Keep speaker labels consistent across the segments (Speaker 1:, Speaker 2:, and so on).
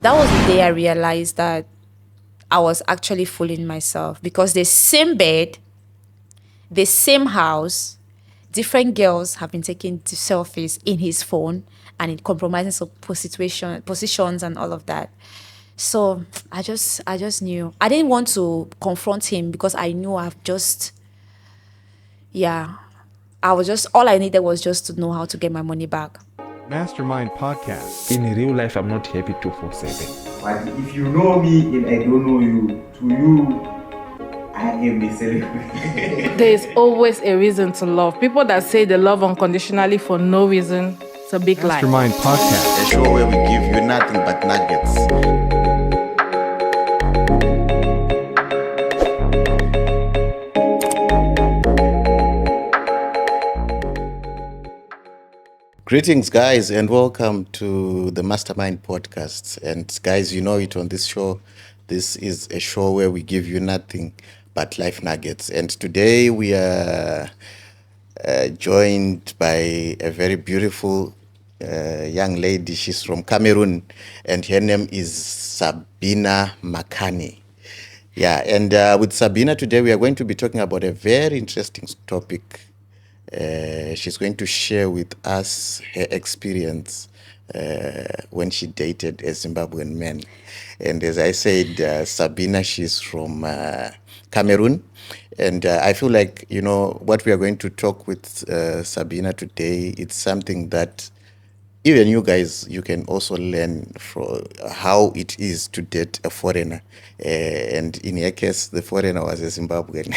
Speaker 1: That was the day I realized that I was actually fooling myself because the same bed, the same house, different girls have been taking selfies in his phone and it compromising some positions and all of that. So I just knew I didn't want to confront him because I knew yeah, I was just all I needed was just to know how to get my money back.
Speaker 2: Mastermind Podcast.
Speaker 3: In real life, I'm not happy 247.
Speaker 4: But if you know me and I don't know you, to you, I am a celebrity.
Speaker 5: There is always a reason to love. People that say they love unconditionally for no reason, it's a big lie.
Speaker 2: Mastermind Podcast.
Speaker 6: A show where we give you nothing but nuggets. Greetings, guys, and welcome to the Mastermind Podcast. And guys, you know it on this show. This is a show where we give you nothing but life nuggets. And today we are joined by a very beautiful young lady. She's from Cameroon, and her name is Sabina Makane. Yeah, and with Sabina today, we are going to be talking about a very interesting topic. She's going to share with us her experience when she dated a Zimbabwean man. And as I said, Sabina, she's from Cameroon. And I feel like, you know, what we are going to talk with Sabina today, it's something that even you guys, you can also learn from how it is to date a foreigner. And in her case, the foreigner was a Zimbabwean.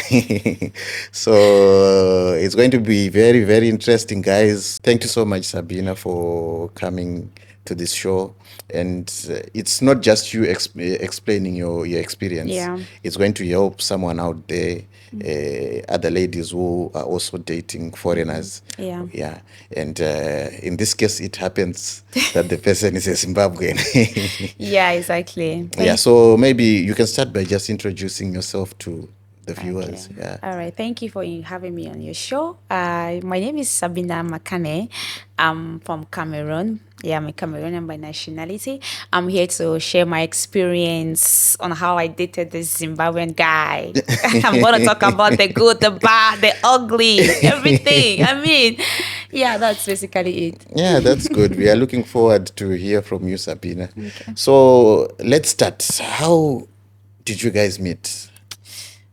Speaker 6: So it's going to be very, very interesting, guys. Thank you so much, Sabina, for coming to this show. And it's not just you explaining your experience.
Speaker 1: Yeah.
Speaker 6: It's going to help someone out there, other ladies who are also dating foreigners.
Speaker 1: Yeah.
Speaker 6: Yeah. And in this case, it happens that the person is a Zimbabwean.
Speaker 1: Yeah, exactly.
Speaker 6: Yeah. So maybe you can start by just introducing yourself to the viewers.
Speaker 1: Okay.
Speaker 6: Yeah.
Speaker 1: All right. Thank you for having me on your show. My name is Sabina Makane. I'm from Cameroon. Yeah, I'm a Cameroonian by nationality. I'm here to share my experience on how I dated this Zimbabwean guy. I'm going to talk about the good, the bad, the ugly, everything. I mean, yeah, that's basically it.
Speaker 6: Yeah, that's good. We are looking forward to hear from you, Sabina. Okay. So let's start. How did you guys meet?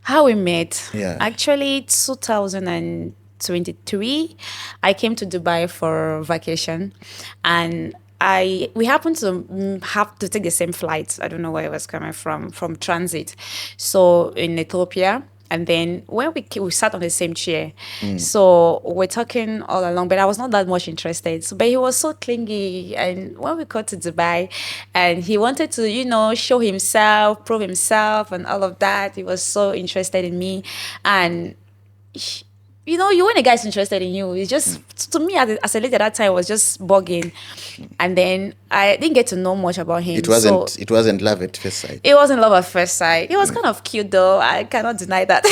Speaker 1: How we met?
Speaker 6: Yeah.
Speaker 1: Actually, 2023, I came to Dubai for vacation, and we happened to have to take the same flight. I don't know where I was coming from transit. So in Ethiopia. And then when we sat on the same chair, so we're talking all along, but I was not that much interested. So, but he was so clingy. And when we got to Dubai, and he wanted to, show himself, prove himself, and all of that, he was so interested in me. And you when a guy's interested in you, it's just to me as a lady at that time, it was just bugging. And then I didn't get to know much about him.
Speaker 6: It wasn't love at first sight.
Speaker 1: It wasn't love at first sight. It was kind of cute though. I cannot deny that.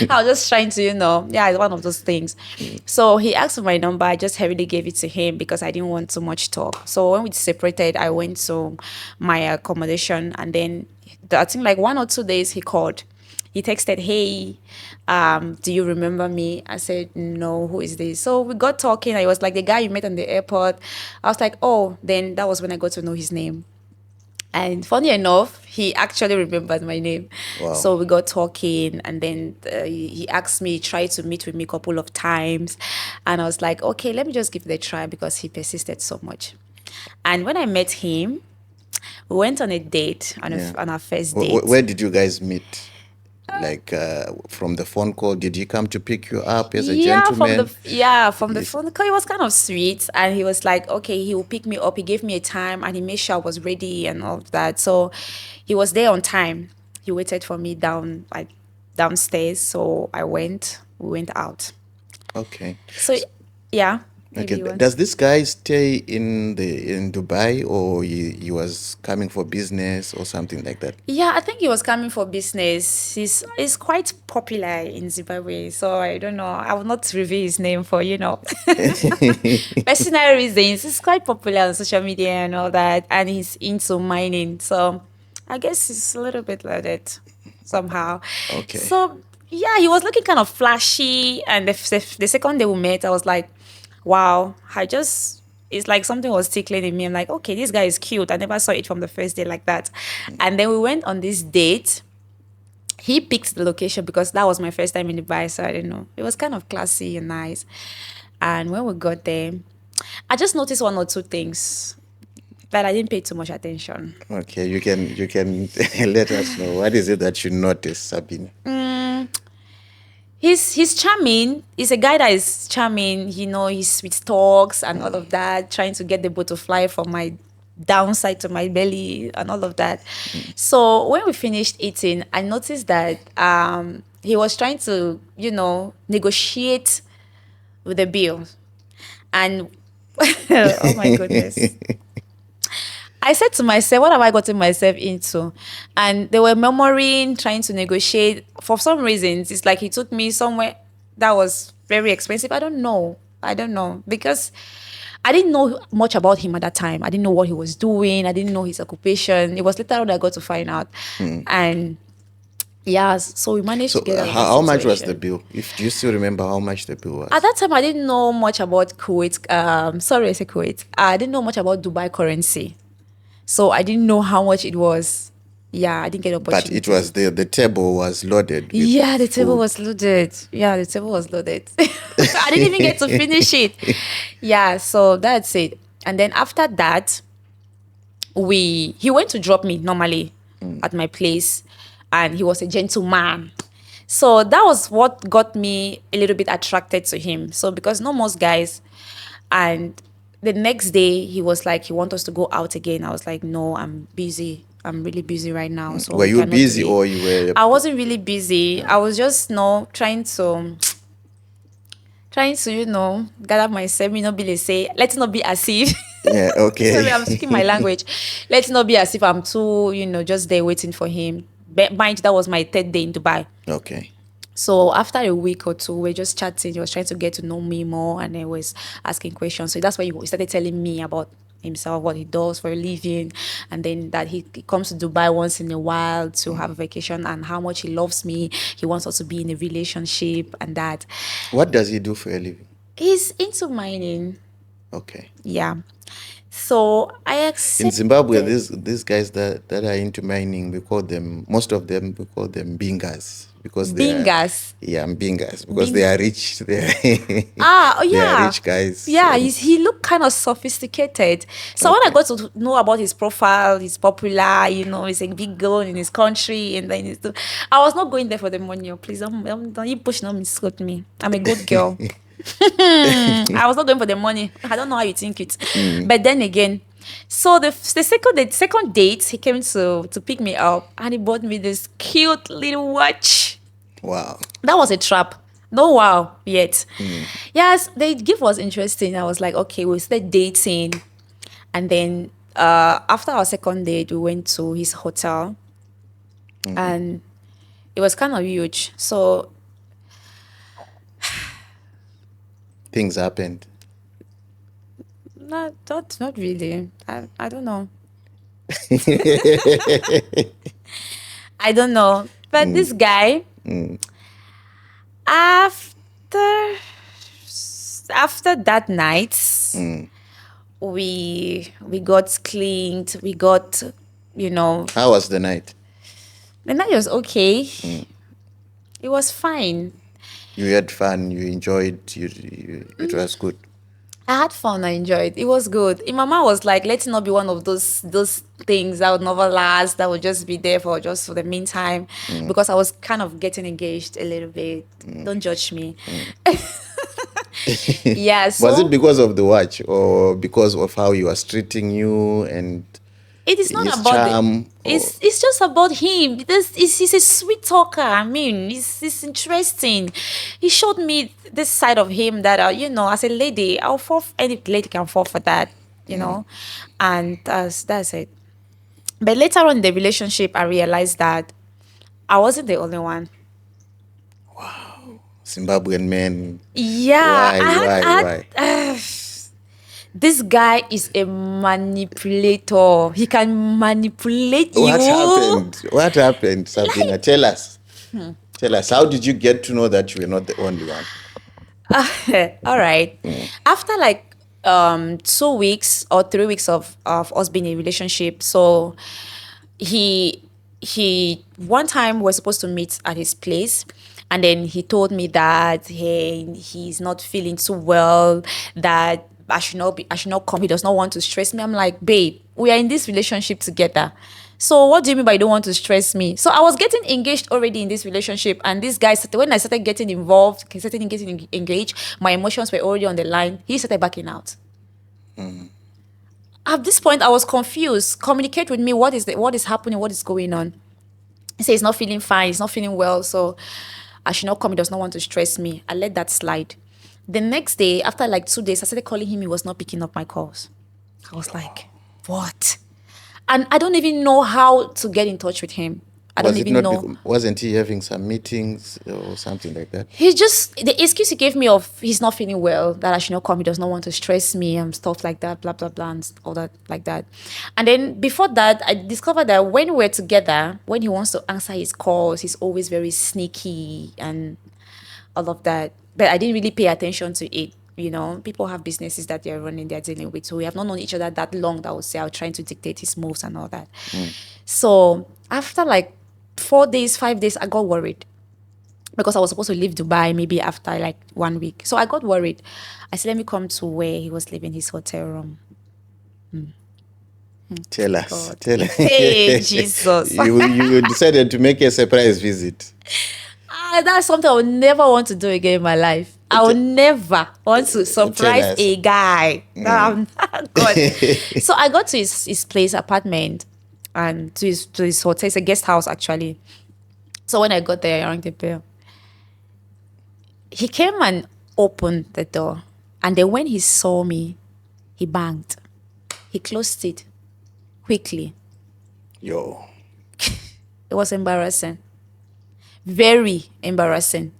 Speaker 1: I was just trying to, it's one of those things. So he asked for my number. I just heavily gave it to him because I didn't want too much talk. So when we separated, I went to my accommodation, and then I think like 1 or 2 days he called. He texted, "Hey, do you remember me?" I said, "No, who is this?" So we got talking. I was like, "The guy you met on the airport." I was like, "Oh," then that was when I got to know his name. And funny enough, he actually remembered my name.
Speaker 6: Wow.
Speaker 1: So we got talking, and then he asked me, tried to meet with me a couple of times. And I was like, okay, let me just give it a try because he persisted so much. And when I met him, we went on a date, on our first date.
Speaker 6: Where did you guys meet? Like from the phone call, did he come to pick you up as a gentleman?
Speaker 1: From the phone call. He was kind of sweet, and he was like, okay, he will pick me up. He gave me a time, and he made sure I was ready and all of that. So he was there on time. He waited for me downstairs. So we went out.
Speaker 6: Okay.
Speaker 1: So yeah. Maybe
Speaker 6: Okay.
Speaker 1: he wants.
Speaker 6: Does this guy stay in Dubai, or he was coming for business or something like that?
Speaker 1: Yeah, I think he was coming for business. He's quite popular in Zimbabwe, so I don't know. I will not reveal his name for personal reasons. He's quite popular on social media and all that, and he's into mining. So I guess it's a little bit like that somehow.
Speaker 6: Okay.
Speaker 1: So yeah, he was looking kind of flashy, and the second day we met, I was like, wow, it's like something was tickling in me. I'm like, okay, this guy is cute. I never saw it from the first day like that. And then we went on this date. He picked the location because that was my first time in Dubai, so I didn't know. It was kind of classy and nice. And when we got there, I just noticed one or two things, but I didn't pay too much attention.
Speaker 6: Okay, you can let us know what is it that you noticed, Sabine.
Speaker 1: He's charming. He's a guy that is charming. His sweet talks and all of that, trying to get the boat to fly from my downside to my belly and all of that. So when we finished eating, I noticed that he was trying to, negotiate with the bill. And oh my goodness. I said to myself, what have I gotten myself into? And they were murmuring, trying to negotiate. For some reasons, it's like he took me somewhere that was very expensive. I don't know. Because I didn't know much about him at that time. I didn't know what he was doing. I didn't know his occupation. It was later on I got to find out. And yeah, so we managed
Speaker 6: So
Speaker 1: to get out of that
Speaker 6: how much was the
Speaker 1: situation.
Speaker 6: bill? If do you still remember how much the bill was?
Speaker 1: At that time, I didn't know much about Kuwait. Sorry, I said Kuwait. I didn't know much about Dubai currency. So I didn't know how much it was. Yeah, I didn't get opportunity.
Speaker 6: But it was the table was loaded. With
Speaker 1: Yeah, the table
Speaker 6: food.
Speaker 1: was loaded. Yeah, the table was loaded. I didn't even get to finish it. Yeah, so that's it. And then after that, he went to drop me normally at my place, and he was a gentleman. So that was what got me a little bit attracted to him. So because not most guys, and the next day he was like, he want us to go out again. I was like, no, I'm busy. I'm really busy right now. So
Speaker 6: Were
Speaker 1: we
Speaker 6: you
Speaker 1: cannot
Speaker 6: busy
Speaker 1: do it.
Speaker 6: or you were?
Speaker 1: I wasn't really busy. I was just trying to gather myself, say, let's not be as if
Speaker 6: Yeah. Okay.
Speaker 1: sorry, I'm speaking my language. Let's not be as if I'm too, just there waiting for him. But mind, that was my third day in Dubai.
Speaker 6: Okay.
Speaker 1: So after a week or two, we're just chatting. He was trying to get to know me more, and he was asking questions. So that's why he started telling me about himself, what he does for a living, and then that he comes to Dubai once in a while to have a vacation, and how much he loves me. He wants us to be in a relationship, and that
Speaker 6: What does he do for a living?
Speaker 1: he's into mining.
Speaker 6: Okay.
Speaker 1: Yeah. So I
Speaker 6: In
Speaker 1: accepted.
Speaker 6: Zimbabwe, these guys that are into mining, most of them, we call them bingas because they are,
Speaker 1: Bingas.
Speaker 6: yeah, bingas because they are rich. They are,
Speaker 1: Oh
Speaker 6: they are
Speaker 1: yeah.
Speaker 6: rich guys.
Speaker 1: Yeah,
Speaker 6: and-
Speaker 1: he looked kind of sophisticated. So when I got to know about his profile, he's popular, he's a big girl in his country, and then I was not going there for the money. Oh, please don't you push, not misquote me. I'm a good girl. I was not going for the money. I don't know how you think it. But then again, so the second date, he came to pick me up, and he bought me this cute little watch.
Speaker 6: Wow.
Speaker 1: That was a trap. No wow yet. Yes, the gift was interesting. I was like, okay, we started dating. And then after our second date, we went to his hotel. And it was kind of huge. So
Speaker 6: Things happened.
Speaker 1: not really. I don't know. I don't know. But this guy, after that night, we got cleaned. We got,
Speaker 6: How was the night?
Speaker 1: the night was okay. It was fine.
Speaker 6: You had fun. You enjoyed. It was good.
Speaker 1: I had fun. I enjoyed. It was good. My mama was like, "Let's not be one of those things that would never last. That would just be there for the meantime." Because I was kind of getting engaged a little bit. Don't judge me. Yeah. So
Speaker 6: Was it because of the watch or because of how he was treating you? And
Speaker 1: It is not
Speaker 6: his
Speaker 1: about
Speaker 6: charm?
Speaker 1: it's just about him. He's a sweet talker. I mean, it's interesting. He showed me this side of him that as a lady, I'll fall. Any lady can fall for that, and that's it. But later on in the relationship, I realized that I wasn't the only one.
Speaker 6: Zimbabwean man.
Speaker 1: Yeah,
Speaker 6: Why?
Speaker 1: this guy is a manipulator. He can manipulate you.
Speaker 6: What happened, Sabina? Tell us. Tell us. How did you get to know that you were not the only one?
Speaker 1: All right. After like 2 weeks or 3 weeks of us being in a relationship, so he one time we're supposed to meet at his place, and then he told me that hey, he's not feeling too well, that I should not come. He does not want to stress me. I'm like, babe, we are in this relationship together. So what do you mean by you don't want to stress me? So I was getting engaged already in this relationship, and this guy started, when I started getting involved, started getting engaged, my emotions were already on the line. He started backing out. At this point, I was confused. Communicate with me. What is happening? What is going on? He said he's not feeling fine. He's not feeling well. So I should not come. He does not want to stress me. I let that slide. The next day, after like 2 days, I started calling him. He was not picking up my calls. I was like, what? And I don't even know how to get in touch with him. I don't even know.
Speaker 6: Wasn't he having some meetings or something like that?
Speaker 1: He just, the excuse he gave me of he's not feeling well, that I should not come, he does not want to stress me and stuff like that, blah, blah, blah, and all that like that. And then before that, I discovered that when we're together, when he wants to answer his calls, he's always very sneaky and all of that. But I didn't really pay attention to it. People have businesses that they're running, they're dealing with. So we have not known each other that long that I would say I was trying to dictate his moves and all that. So after like 4 days, 5 days, I got worried because I was supposed to leave Dubai maybe after like 1 week. So I got worried. I said, let me come to where he was living, his hotel room.
Speaker 6: Tell us.
Speaker 1: God.
Speaker 6: Tell us.
Speaker 1: Hey, Jesus.
Speaker 6: You decided to make a surprise visit.
Speaker 1: That's something I would never want to do again in my life. I would never want to surprise a guy. God. So I got to his place, apartment, and to his hotel. It's a guest house, actually. So when I got there, I rang the bell. He came and opened the door. And then when he saw me, he banged. He closed it quickly.
Speaker 6: Yo.
Speaker 1: It was embarrassing. Very embarrassing.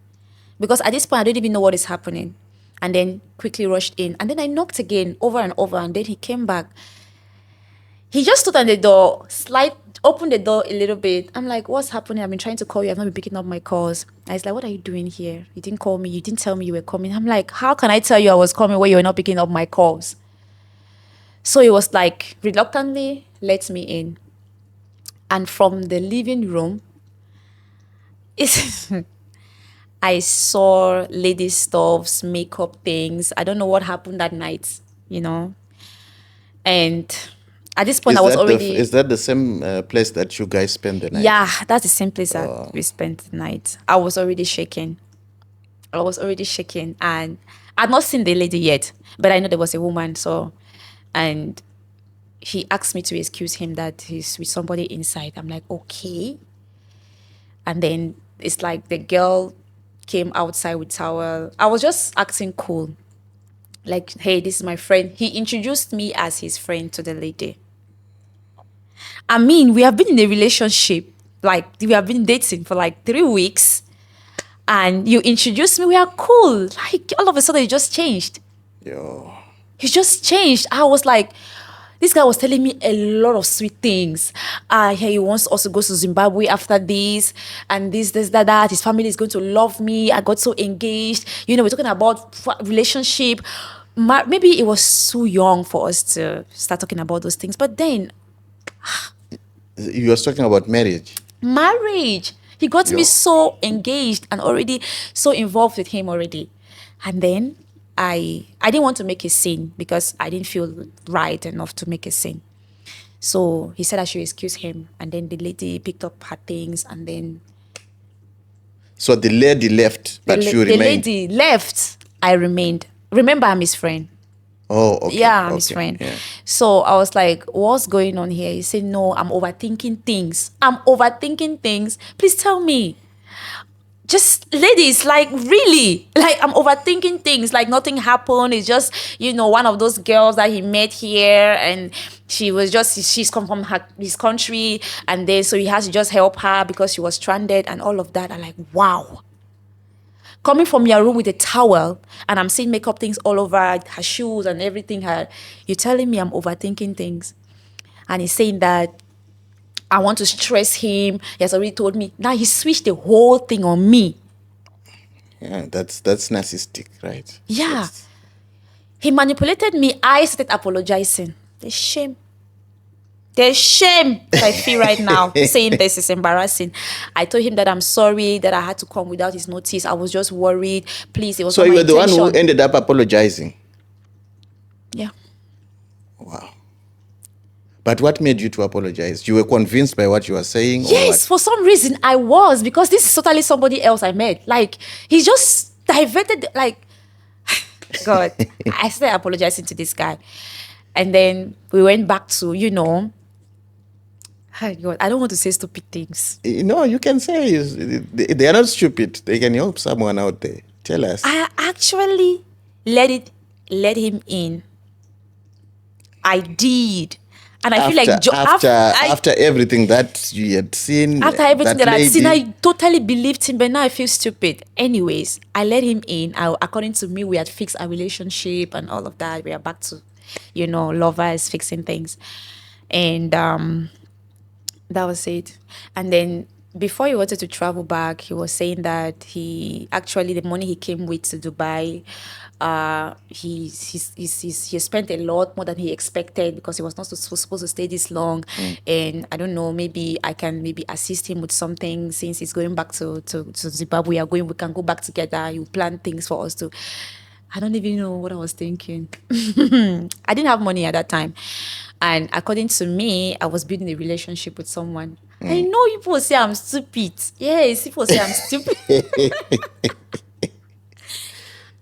Speaker 1: Because at this point, I didn't even know what is happening. And then quickly rushed in. And then I knocked again, over and over. And then he came back. He just stood on the door, opened the door a little bit. I'm like, what's happening? I've been trying to call you. I've not been picking up my calls. And he's like, what are you doing here? You didn't call me. You didn't tell me you were coming. I'm like, how can I tell you I was coming when you were not picking up my calls? So he was like, reluctantly let me in. And from the living room, I saw lady stuffs, makeup things. I don't know what happened that night, And at this point, I was already...
Speaker 6: Is that the same place that you guys spent the night?
Speaker 1: Yeah, that's the same place that we spent the night. I was already shaking. And I'd not seen the lady yet, but I know there was a woman. And he asked me to excuse him that he's with somebody inside. I'm like, okay. And then it's like the girl came outside with towel. I was just acting cool. Like, hey, this is my friend. He introduced me as his friend to the lady. I mean, we have been in a relationship. Like, we have been dating for like 3 weeks. And you introduced me. We are cool. Like, all of a sudden, it just changed.
Speaker 6: Yo.
Speaker 1: He just changed. I was like... This guy was telling me a lot of sweet things. He wants us to go to Zimbabwe after this, and this, that. His family is going to love me. I got so engaged. We're talking about relationship. Maybe it was too young for us to start talking about those things. But then...
Speaker 6: You were talking about marriage?
Speaker 1: Marriage. He got me so engaged and already so involved with him already. And then... I didn't want to make a scene because I didn't feel right enough to make a scene. So he said I should excuse him. And then the lady picked up her things and then...
Speaker 6: So the lady left, but you remained?
Speaker 1: The lady left. I remained. Remember, I'm his friend.
Speaker 6: Oh, okay.
Speaker 1: Yeah, I'm his
Speaker 6: Okay.
Speaker 1: friend.
Speaker 6: Yeah.
Speaker 1: So I was like, what's going on here? He said, no, I'm overthinking things. I'm overthinking things. Please tell me. Just ladies, like really, like I'm overthinking things. Like nothing happened. It's just, one of those girls that he met here, and she's come from his country, and then so he has to just help her because she was stranded and all of that. I'm like, wow. Coming from your room with a towel, and I'm seeing makeup things all over her shoes and everything. You're telling me I'm overthinking things, and he's saying that I want to stress him. He has already told me. Now he switched the whole thing on me.
Speaker 6: Yeah, that's narcissistic, right?
Speaker 1: Yeah.
Speaker 6: That's,
Speaker 1: He manipulated me. I started apologizing. The shame. The shame that I feel right now saying this is embarrassing. I told him that I'm sorry that I had to come without his notice. I was just worried. Please, it was
Speaker 6: so
Speaker 1: not
Speaker 6: you
Speaker 1: my
Speaker 6: were the one
Speaker 1: intention.
Speaker 6: who ended up apologizing.
Speaker 1: Yeah.
Speaker 6: Wow. But what made you to apologize? You were convinced by what you were saying, or
Speaker 1: Yes, for some reason I was, because this is totally somebody else I met. Like, he just diverted, like, God. I started apologizing to this guy. And then we went back to, oh God, I don't want to say stupid things.
Speaker 6: what? No, you can say they are not stupid. They can help someone out there. Tell us.
Speaker 1: I actually let him in. I did. And I feel like
Speaker 6: after everything that you had seen,
Speaker 1: after everything that I've seen,
Speaker 6: lady-
Speaker 1: I totally believed him, but now I feel stupid. Anyways, I let him in. According to me, we had fixed our relationship and all of that. We are back to, lovers, fixing things. And that was it. And then before he wanted to travel back, he was saying that the money he came with to Dubai, he spent a lot more than he expected because he was not supposed to stay this long. And I don't know, maybe I can assist him with something since he's going back to Zimbabwe. We can go back together. You plan things for us to. I don't even know what I was thinking. I didn't have money at that time. And according to me, I was building a relationship with someone. I know people say I'm stupid. Yes, people say I'm stupid.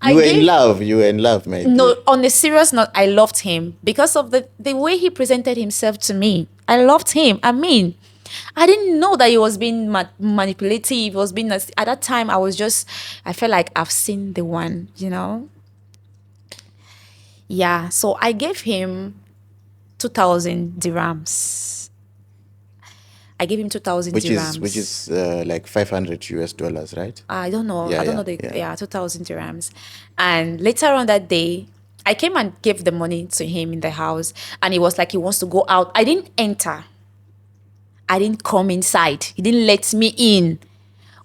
Speaker 6: you were in love. You were in love, mate.
Speaker 1: No, on a serious note, I loved him because of the way he presented himself to me. I loved him. I mean, I didn't know that he was being manipulative. He was being at that time. I felt like I've seen the one. Yeah. So I gave him 2,000 dirhams. I gave him 2,000 dirhams.
Speaker 6: Which is like $500, right?
Speaker 1: I don't know.
Speaker 6: Yeah,
Speaker 1: I don't
Speaker 6: yeah,
Speaker 1: know
Speaker 6: yeah.
Speaker 1: 2,000 dirhams. And later on that day, I came and gave the money to him in the house. And he was like, he wants to go out. I didn't enter. I didn't come inside. He didn't let me in.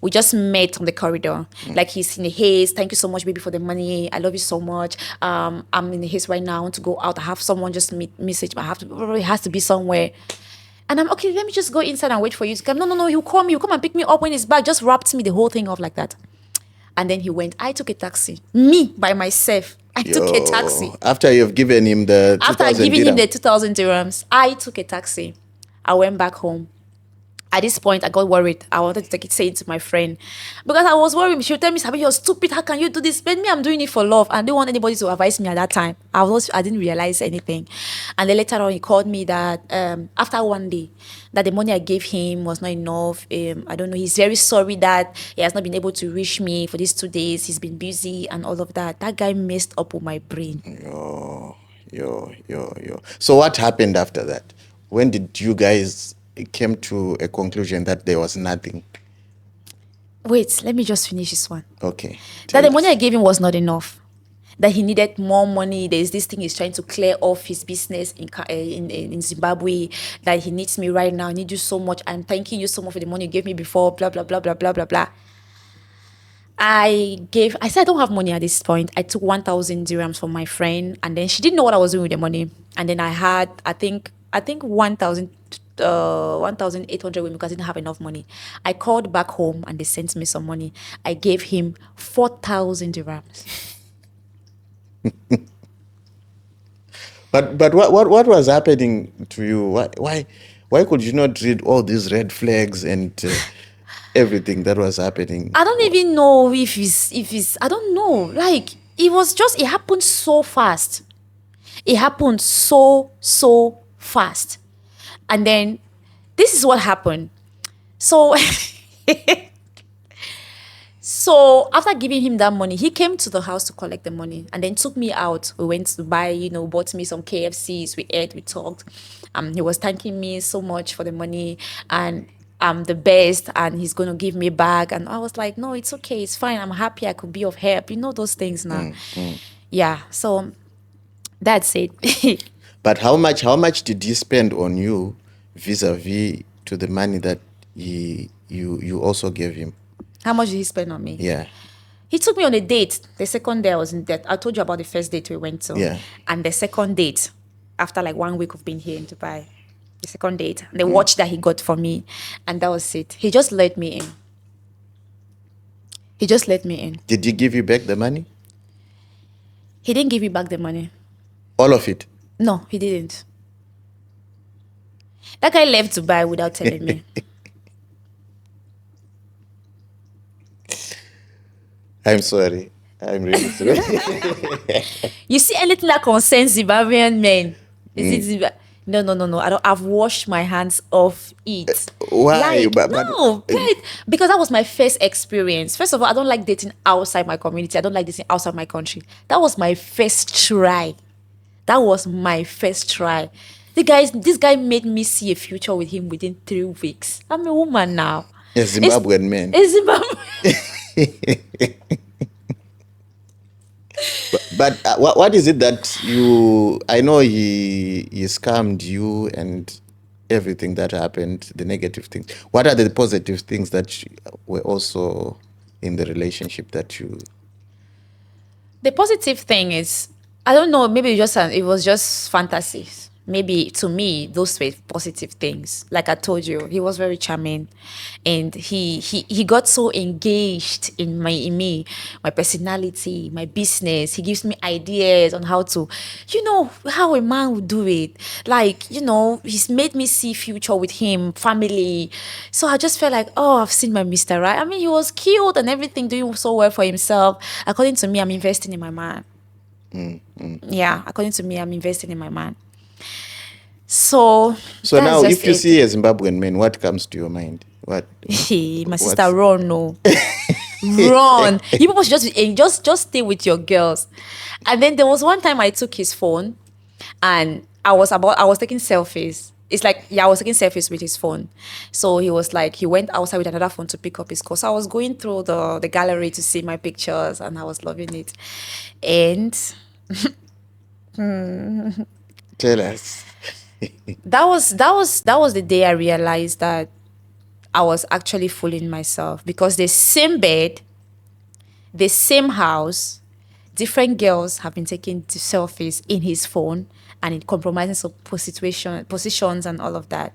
Speaker 1: We just met on the corridor. Like, he's in a haze. Thank you so much, baby, for the money. I love you so much. I'm in a haze right now. I want to go out. I have someone just message. It has to be somewhere. And I'm okay, let me just go inside and wait for you to come. No, he'll come. He'll come and pick me up when he's back. Just wrapped me the whole thing off like that. And then he went. I took a taxi. Me, by myself. I took a taxi.
Speaker 6: After you've given him the 2,000
Speaker 1: After giving him
Speaker 6: dirham.
Speaker 1: the 2,000 dirhams, I took a taxi. I went back home. At this point, I got worried. I wanted to say it to my friend because I was worried. She would tell me, "Sabi, you're stupid. How can you do this?" But me, I'm doing it for love. I didn't want anybody to advise me at that time. I didn't realize anything. And then later on, he called me that after one day, that the money I gave him was not enough. I don't know. He's very sorry that he has not been able to reach me for these 2 days. He's been busy and all of that. That guy messed up with my brain.
Speaker 6: Yo. So what happened after that? When did you guys came to a conclusion that there was nothing?
Speaker 1: Wait, let me just finish this one.
Speaker 6: Okay.
Speaker 1: That
Speaker 6: Tell
Speaker 1: the money
Speaker 6: us.
Speaker 1: I gave him was not enough. That he needed more money. There's this thing he's trying to clear off his business in Zimbabwe. That he needs me right now. I need you so much. I'm thanking you so much for the money you gave me before. Blah blah blah blah blah blah blah. I said I don't have money at this point. I took 1,000 dirhams from my friend, and then she didn't know what I was doing with the money. And then I had I think 1,800 women because I didn't have enough money. I called back home and they sent me some money. I gave him 4,000 dirhams.
Speaker 6: But what was happening to you? Why could you not read all these red flags and everything that was happening?
Speaker 1: I don't even know if it's I don't know. Like, it happened so fast. It happened so fast. And then this is what happened. So so after giving him that money, he came to the house to collect the money and then took me out. We went to buy, bought me some KFCs. We ate, we talked. He was thanking me so much for the money and I'm the best and he's going to give me back. And I was like, no, it's okay. It's fine. I'm happy I could be of help. You know those things now. Yeah. So that's it.
Speaker 6: But how much did he spend on you vis-a-vis to the money that you also gave him?
Speaker 1: How much did he spend on me?
Speaker 6: Yeah.
Speaker 1: He took me on a date. The second day I was in debt. I told you about the first date we went to.
Speaker 6: Yeah.
Speaker 1: And the second date, after like 1 week of being here in Dubai, the second date, the watch that he got for me, and that was it. He just let me in. He just let me in.
Speaker 6: Did he give you back the money?
Speaker 1: He didn't give me back the money.
Speaker 6: All of it?
Speaker 1: No, he didn't. That guy left Dubai without telling me.
Speaker 6: I'm sorry. I'm really sorry.
Speaker 1: You see anything that concerns Zimbabwean men? Is it No. I've washed my hands off it.
Speaker 6: Why?
Speaker 1: Because that was my first experience. First of all, I don't like dating outside my community. I don't like dating outside my country. That was my first try. This guy made me see a future with him within 3 weeks. I'm a woman now.
Speaker 6: A Zimbabwean man.
Speaker 1: A Zimbabwean.
Speaker 6: But what is it that I know he scammed you and everything that happened, the negative things. What are the positive things that were also in the relationship that you...
Speaker 1: The positive thing is, I don't know, maybe it was just fantasies. Maybe to me, those were positive things. Like I told you, he was very charming, and he got so engaged in me, my personality, my business. He gives me ideas on how to, how a man would do it. Like, he's made me see future with him, family. So I just felt like, oh, I've seen my Mr. Right. I mean, he was cute and everything, doing so well for himself. According to me, I'm investing in my man. Yeah, according to me, I'm investing in my man. So
Speaker 6: now, if you see a Zimbabwean man, what comes to your mind? What?
Speaker 1: My sister, run, no, run. You people should just stay with your girls. And then there was one time I took his phone, and I was taking selfies. It's like, I was taking selfies with his phone. So he was like, he went outside with another phone to pick up his call. So I was going through the gallery to see my pictures, and I was loving it. And
Speaker 6: tell us.
Speaker 1: that was the day I realized that I was actually fooling myself, because the same bed, the same house, different girls have been taking selfies in his phone and in compromising some positions and all of that.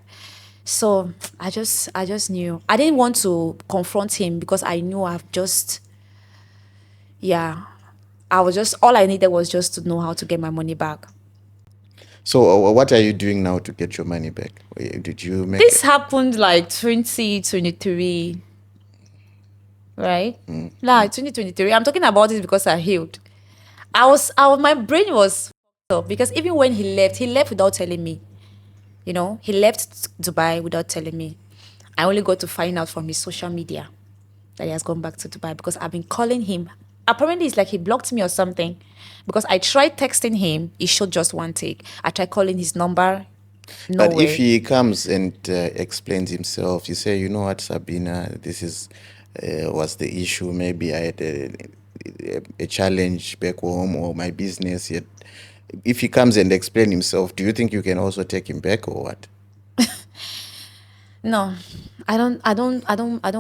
Speaker 1: So I just knew. I didn't want to confront him because I knew all I needed was just to know how to get my money back.
Speaker 6: So what are you doing now to get your money back? Did you make...
Speaker 1: This happened like 2023, right? Like 2023. I'm talking about it because I healed. My brain was up because even when he left without telling me. He left Dubai without telling me. I only got to find out from his social media that he has gone back to Dubai, because I've been calling him. Apparently, it's like he blocked me or something, because I tried texting him. He showed just one take. I tried calling his number. No
Speaker 6: but
Speaker 1: way.
Speaker 6: If he comes and explains himself, you say, you know what, Sabina, this was the issue. Maybe I had a challenge back home, or my business. Yet, if he comes and explains himself, do you think you can also take him back, or what?
Speaker 1: No, I don't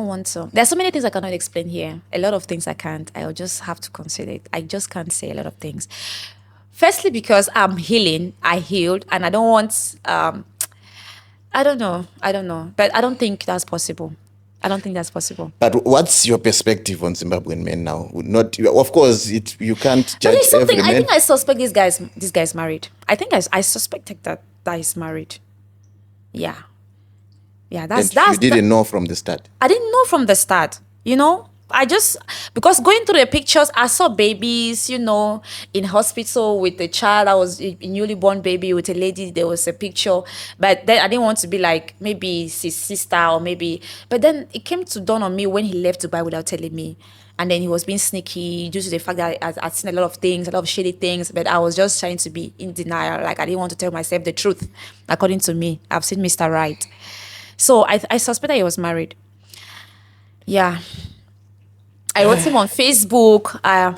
Speaker 1: want to. There's so many things I cannot explain here. A lot of things I can't. I'll just have to consider it. I just can't say a lot of things. Firstly, because I'm healing. I healed, and I don't want. I don't know. But I don't think that's possible.
Speaker 6: But what's your perspective on Zimbabwean men now? Not, of course, you can't judge
Speaker 1: there's something.
Speaker 6: every man.
Speaker 1: I think I suspect this guy's married. I think I suspected that he's married. Yeah. Yeah,
Speaker 6: you didn't know from the start.
Speaker 1: I didn't know from the start. because going through the pictures, I saw babies, in hospital with a child. I was a newly born baby with a lady. There was a picture, but then I didn't want to be like maybe his sister or maybe. But then it came to dawn on me when he left Dubai without telling me, and then he was being sneaky due to the fact that I'd seen a lot of things, a lot of shady things. But I was just trying to be in denial, like I didn't want to tell myself the truth. According to me, I've seen Mr. Right, so I suspect that he was married. Yeah. I wrote him on Facebook. I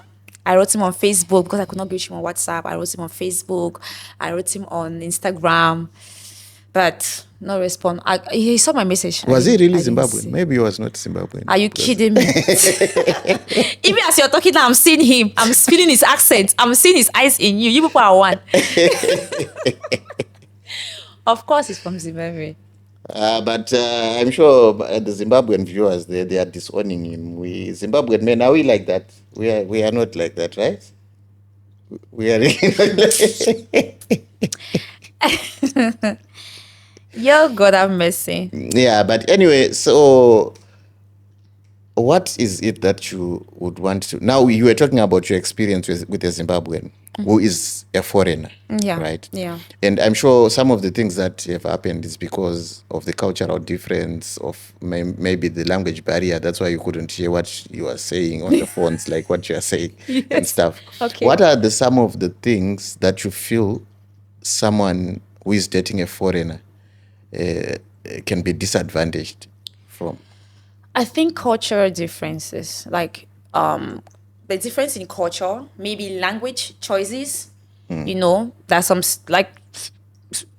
Speaker 1: wrote him on Facebook because I could not reach him on WhatsApp. I wrote him on Facebook. I wrote him on Instagram, but no response. He saw my message.
Speaker 6: Was he really
Speaker 1: I didn't
Speaker 6: Zimbabwean?
Speaker 1: see.
Speaker 6: Maybe he was not Zimbabwean.
Speaker 1: Are you kidding me? Even as you're talking now, I'm seeing him. I'm feeling his accent. I'm seeing his eyes in you. You people are one. Of course, he's from Zimbabwe.
Speaker 6: But I'm sure the Zimbabwean viewers, they are disowning him. We Zimbabwean men, are we like that? We are not like that, right? We are really not.
Speaker 1: Yo, God have mercy.
Speaker 6: Yeah, but anyway, so what is it that you would want to? Now, you were talking about your experience with a Zimbabwean who is a foreigner,
Speaker 1: Yeah.
Speaker 6: right?
Speaker 1: Yeah.
Speaker 6: And I'm sure some of the things that have happened is because of the cultural difference, of maybe the language barrier. That's why you couldn't hear what you were saying on the phones, like what you are saying and stuff.
Speaker 1: Okay.
Speaker 6: What are some of the things that you feel someone who is dating a foreigner can be disadvantaged from?
Speaker 1: I think cultural differences, like the difference in culture, maybe language choices, there's some like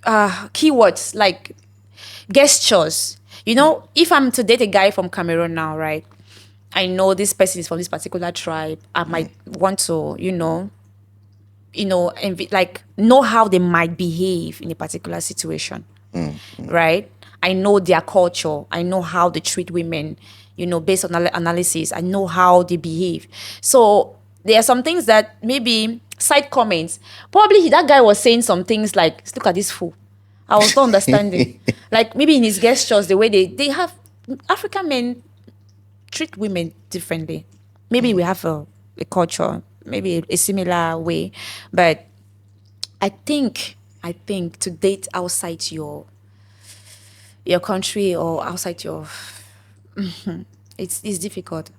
Speaker 1: keywords like gestures. If I'm to date a guy from Cameroon now, right? I know this person is from this particular tribe. I might want to, like know how they might behave in a particular situation, right? I know their culture. I know how they treat women, based on analysis. I know how they behave. So there are some things that maybe side comments. Probably that guy was saying some things like, look at this fool. I was not understanding. Like maybe in his gestures, the way they have African men treat women differently. Maybe we have a culture, maybe a similar way, but I think to date outside your country or outside your it's difficult.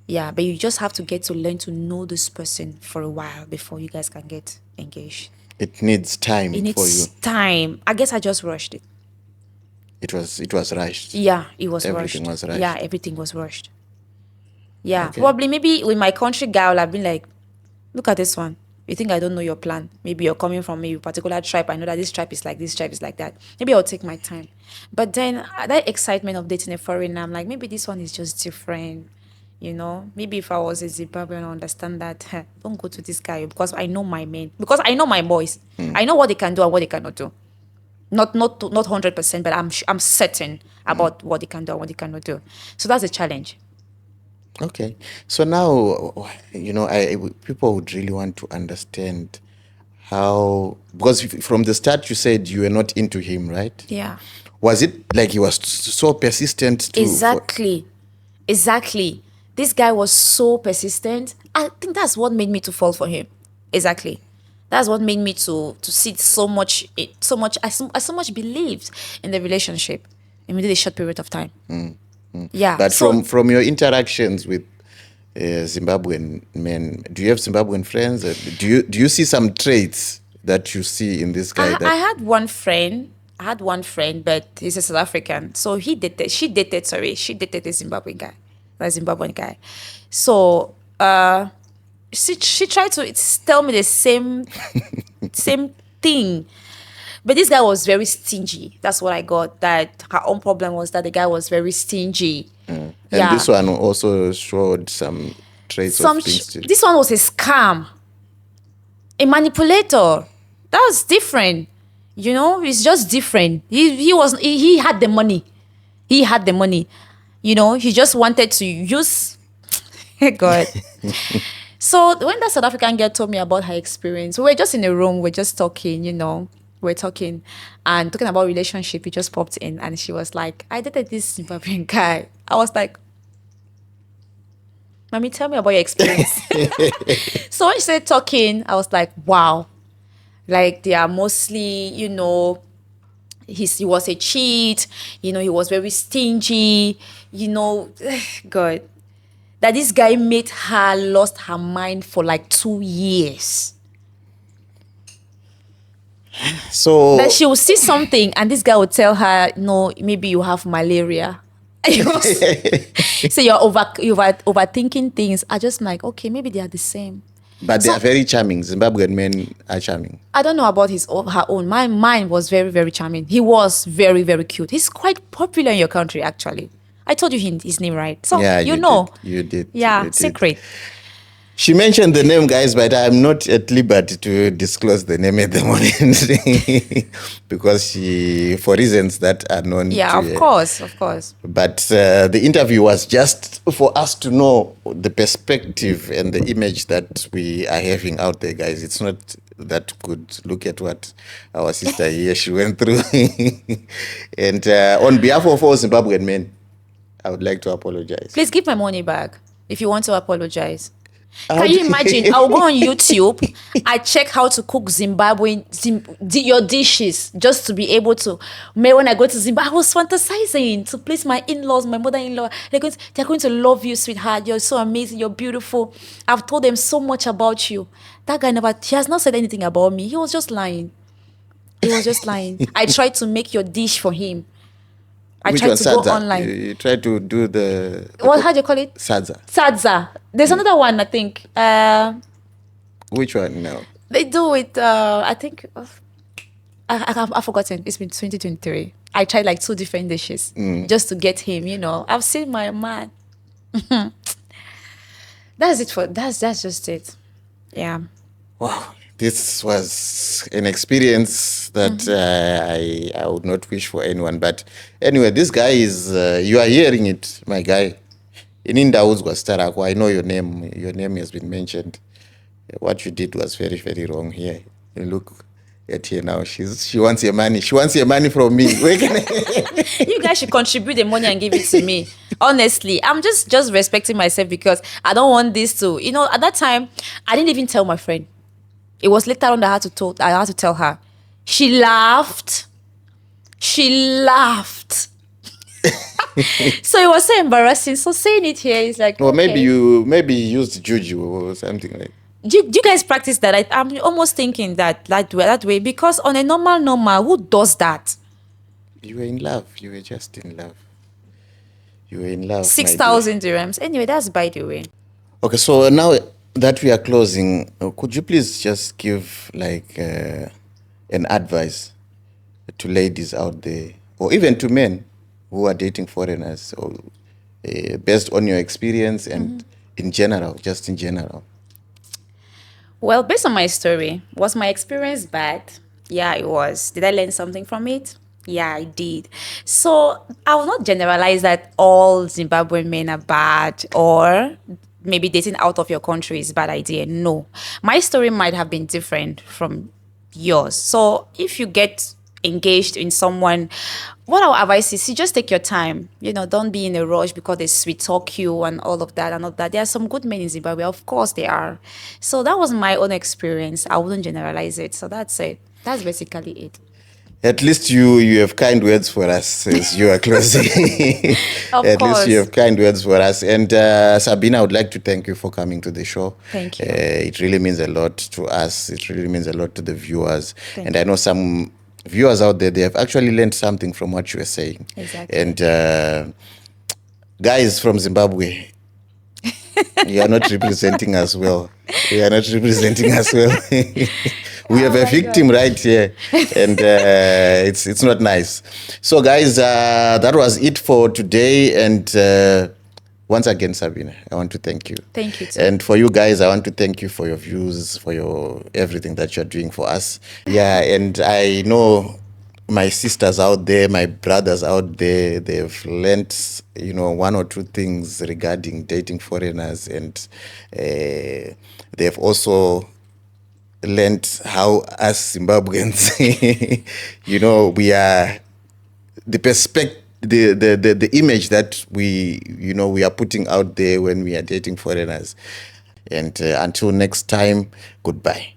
Speaker 1: Yeah, but you just have to get to learn to know this person for a while before you guys can get engaged.
Speaker 6: It needs time
Speaker 1: It
Speaker 6: for you.
Speaker 1: needs time. I guess I just rushed it.
Speaker 6: It was rushed.
Speaker 1: Yeah, it was
Speaker 6: Everything
Speaker 1: rushed.
Speaker 6: was rushed.
Speaker 1: Yeah, everything was rushed. Yeah,
Speaker 6: Okay.
Speaker 1: probably maybe with my country guy, I would have been like, look at this one. You think I don't know your plan? Maybe you're coming from a particular tribe. I know that this tribe is like this, tribe is like that. Maybe I'll take my time. But then that excitement of dating a foreigner, I'm like, maybe this one is just different. Maybe if I was a Zimbabwean, I understand that. Don't go to this guy because I know my men. Because I know my boys. I know what they can do and what they cannot do. Not 100%, but I'm certain about what they can do and what they cannot do. So that's a challenge.
Speaker 6: Okay. So now, people would really want to understand how, because from the start you said you were not into him, right?
Speaker 1: Yeah.
Speaker 6: Was it like he was so persistent to...
Speaker 1: Exactly. This guy was so persistent. I think that's what made me to fall for him. Exactly. That's what made me to see so much. I so much believed in the relationship in within a short period of time. Yeah.
Speaker 6: But from your interactions with Zimbabwean men, do you have Zimbabwean friends? Do you see some traits that you see in this guy?
Speaker 1: I had one friend, but he's a South African. So she dated a Zimbabwean guy. So she tried to tell me the same thing. But this guy was very stingy. That's what I got. That her own problem was that the guy was very stingy.
Speaker 6: And this one also showed some traits of things too.
Speaker 1: This one was a scam. A manipulator. That was different. It's just different. He had the money. He had the money. He just wanted to use God. So when that South African girl told me about her experience, we were just in a room, we're just talking, we're talking and talking about relationship. He just popped in and she was like, I dated this Zimbabwean guy. I was like, Mommy, tell me about your experience. So when she started talking, I was like, wow. Like they are mostly, he was a cheat, he was very stingy, God. That this guy made her lost her mind for like 2 years.
Speaker 6: So
Speaker 1: That she will see something and this guy will tell her, no, maybe you have malaria. So you're overthinking things. I just like, okay, maybe they are the same.
Speaker 6: but they are very charming. Zimbabwean men are charming.
Speaker 1: I don't know about her own. Mine was very, very charming. He was very, very cute. He's quite popular in your country, actually. I told you his name, right? So
Speaker 6: Yeah,
Speaker 1: you know.
Speaker 6: You did.
Speaker 1: Yeah,
Speaker 6: You did.
Speaker 1: secret.
Speaker 6: She mentioned the name, guys, but I'm not at liberty to disclose the name at the moment because she, for reasons that are known.
Speaker 1: Yeah,
Speaker 6: to
Speaker 1: of
Speaker 6: her.
Speaker 1: course.
Speaker 6: But the interview was just for us to know the perspective and the image that we are having out there, guys. It's not that good. Look at what our sister here, she went through. And on behalf of all Zimbabwean men, I would like to apologize.
Speaker 1: Please give my money back if you want to apologize. Can you imagine? I'll go on YouTube. I check how to cook your dishes just to be able to. When I go to Zimbabwe, I was fantasizing to please my in-laws, my mother-in-law. They're going to love you, sweetheart. You're so amazing. You're beautiful. I've told them so much about you. That guy he has not said anything about me. He was just lying. I tried to make your dish for him. I
Speaker 6: Which
Speaker 1: tried
Speaker 6: one?
Speaker 1: to go
Speaker 6: Sadza?
Speaker 1: online.
Speaker 6: You try to do the
Speaker 1: How do you call it?
Speaker 6: Sadza.
Speaker 1: There's another one, I think.
Speaker 6: Which one? No.
Speaker 1: They do it, I think, I've forgotten. It's been 2023. I tried like 2 different dishes just to get him, I've seen my man. That's just it. Yeah.
Speaker 6: Wow. This was an experience that I would not wish for anyone. But anyway, this guy is, you are hearing it, my guy. In Indauzwa Starako, I know your name. Your name has been mentioned. What you did was very, very wrong here. You look at her now. She wants your money. She wants your money from me. Where can
Speaker 1: You guys should contribute the money and give it to me. Honestly, I'm just respecting myself because I don't want this to, at that time, I didn't even tell my friend. It was later on that I had to tell her. She laughed. So it was so embarrassing. So saying it here is like,
Speaker 6: Or
Speaker 1: okay.
Speaker 6: maybe you used juju or something like.
Speaker 1: Do you guys practice that? I'm almost thinking that way because on a normal, who does that?
Speaker 6: You were in love. You were just in love. You were in love.
Speaker 1: 6,000 dirhams. Anyway, that's by the way.
Speaker 6: Okay, so now that we are closing, could you please just give like an advice to ladies out there, or even to men who are dating foreigners, or based on your experience and in general, just in general?
Speaker 1: Well, based on my story, was my experience bad? Yeah, it was. Did I learn something from it? Yeah, I did. So I will not generalize that all Zimbabwean men are bad or maybe dating out of your country is a bad idea. No. My story might have been different from yours. So if you get engaged in someone, what our advice is, you just take your time. Don't be in a rush because they sweet talk you and all of that and all that. There are some good men in Zimbabwe. Of course there are. So that was my own experience. I wouldn't generalize it. So that's it. That's basically it.
Speaker 6: At least you have kind words for us as you are closing. At
Speaker 1: course.
Speaker 6: least you have kind words for us. And Sabina, I would like to thank you for coming to the show.
Speaker 1: Thank you.
Speaker 6: It really means a lot to us. It really means a lot to the viewers. And I know some viewers out there, they have actually learned something from what you were saying.
Speaker 1: Exactly.
Speaker 6: And guys from Zimbabwe, you are not representing us well. You are not representing us well. We have a victim right here, and it's not nice. So, guys, that was it for today. And once again, Sabina, I want to thank you.
Speaker 1: Thank you too.
Speaker 6: And for you guys, I want to thank you for your views, for your everything that you're doing for us. Yeah, and I know my sisters out there, my brothers out there, they've learnt, 1 or 2 things regarding dating foreigners, and they've also learned how us Zimbabweans, we are the the image that we are putting out there when we are dating foreigners. And until next time, goodbye.